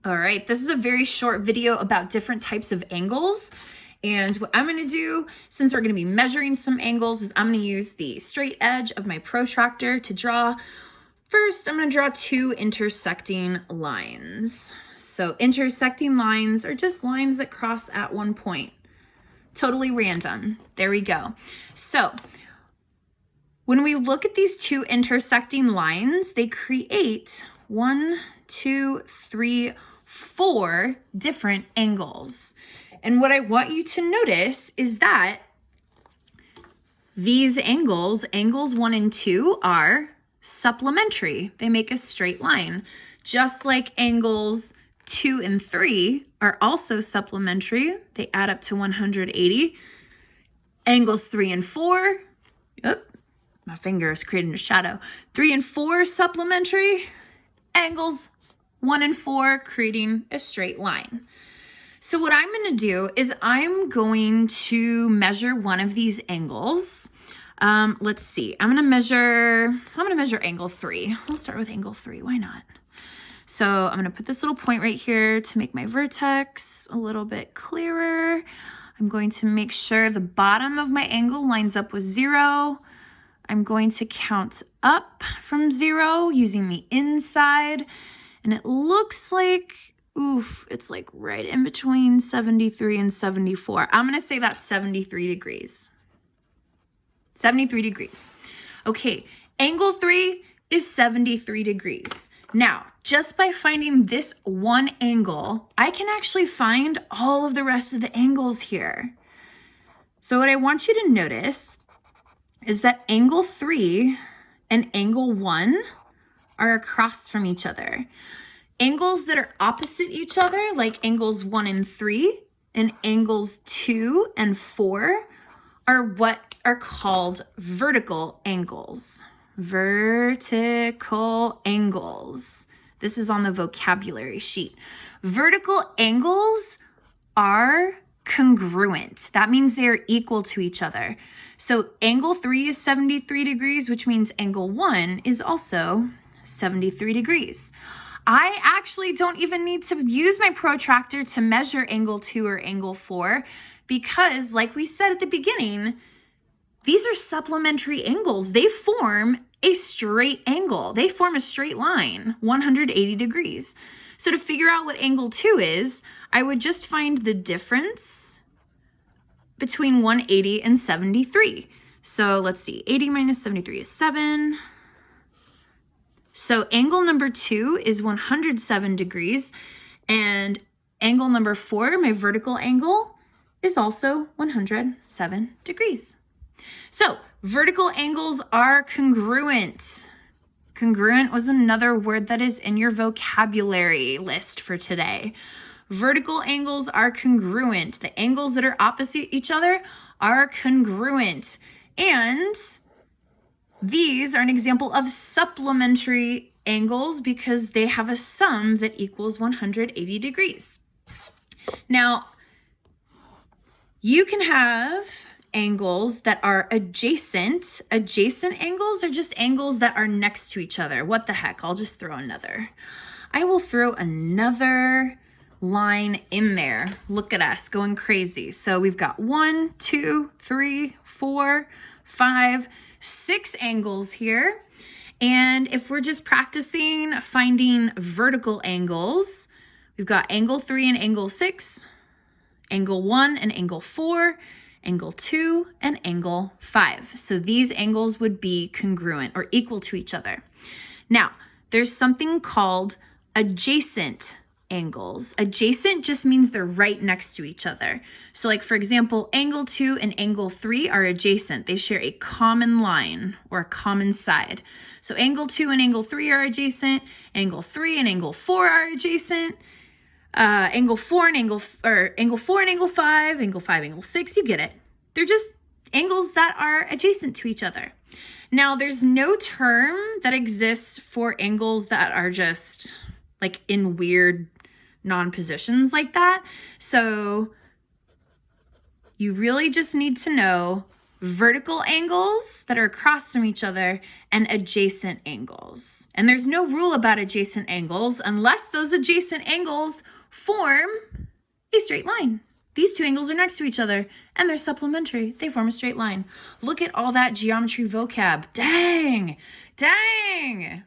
All right, this is a very short video about different types of angles. And what I'm gonna do, since we're gonna be measuring some angles, is I'm gonna use the straight edge of my protractor to draw. First, I'm gonna draw two intersecting lines. So intersecting lines are just lines that cross at one point. Totally random. There we go. So when we look at these two intersecting lines, they create 1, 2, 3, 4 different angles. And what I want you to notice is that these angles, angles 1 and 2, are supplementary. They make a straight line, just like angles 2 and 3 are also supplementary. They add up to 180. Angles 3 and 4, my finger is creating a shadow. 3 and 4 supplementary. Angles 1 and 4 creating a straight line. So what I'm going to do is I'm going to measure one of these angles. Let's see. I'm going to measure angle 3. I'll start with angle 3. Why not? So I'm going to put this little point right here to make my vertex a little bit clearer. I'm going to make sure the bottom of my angle lines up with 0. I'm going to count up from 0 using the inside. And it looks like, it's like right in between 73 and 74. I'm going to say that's 73 degrees. 73 degrees. Okay, angle 3 is 73 degrees. Now, just by finding this one angle, I can actually find all of the rest of the angles here. So what I want you to notice is that angle 3 and angle 1 are across from each other. Angles that are opposite each other, like angles 1 and 3 and angles 2 and 4, are what are called vertical angles. Vertical angles. This is on the vocabulary sheet. Vertical angles are congruent. That means they are equal to each other. So angle 3 is 73 degrees, which means angle 1 is also 73 degrees. I actually don't even need to use my protractor to measure angle 2 or angle 4 because, like we said at the beginning, these are supplementary angles. They form a straight angle. They form a straight line, 180 degrees. So to figure out what angle 2 is, I would just find the difference between 180 and 73. So let's see, 80 minus 73 is 7. So angle number 2 is 107 degrees, and angle number 4, my vertical angle, is also 107 degrees. So vertical angles are congruent. Congruent was another word that is in your vocabulary list for today. Vertical angles are congruent. The angles that are opposite each other are congruent. And these are an example of supplementary angles because they have a sum that equals 180 degrees. Now, you can have angles that are adjacent. Adjacent angles are just angles that are next to each other. What the heck? I'll just throw another. I will throw another line in there. Look at us going crazy. So we've got 1, 2, 3, 4, 5, 6 angles here. And if we're just practicing finding vertical angles, we've got angle 3 and angle 6, angle 1 and angle 4, angle 2 and angle 5. So these angles would be congruent or equal to each other. Now, there's something called adjacent angles. Adjacent just means they're right next to each other. So like, for example, angle 2 and angle 3 are adjacent. They share a common line or a common side. So angle 2 and angle 3 are adjacent. Angle 3 and angle 4 are adjacent. Angle 4 and angle 5, angle 5, angle 6, you get it. They're just angles that are adjacent to each other. Now, there's no term that exists for angles that are just like in weird non-positions like that. So you really just need to know vertical angles that are across from each other, and adjacent angles. And there's no rule about adjacent angles unless those adjacent angles form a straight line. These two angles are next to each other and they're supplementary. They form a straight line. Look at all that geometry vocab. Dang, dang.